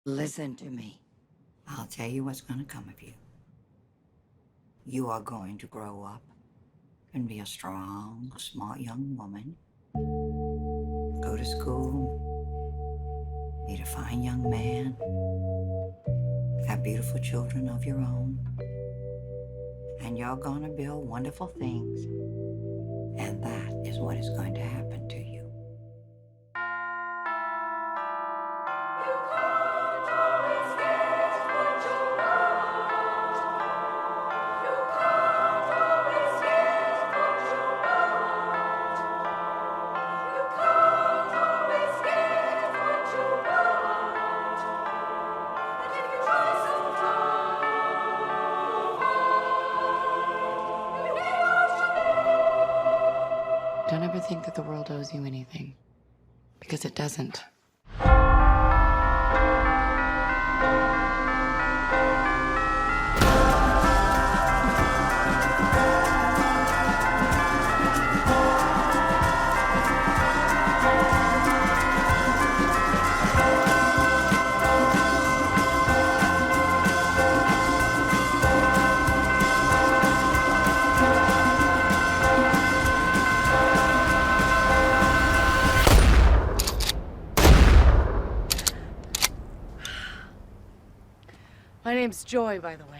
Listen to me. I'll tell you what's going to come of you. You are going to grow up and be a strong, smart young woman. Go to school, meet a fine young man, have beautiful children of your own, and you're going to build wonderful things. And that is what is going to happen to you. Don't ever think that the world owes you anything, because it doesn't. My name's Joy, by the way.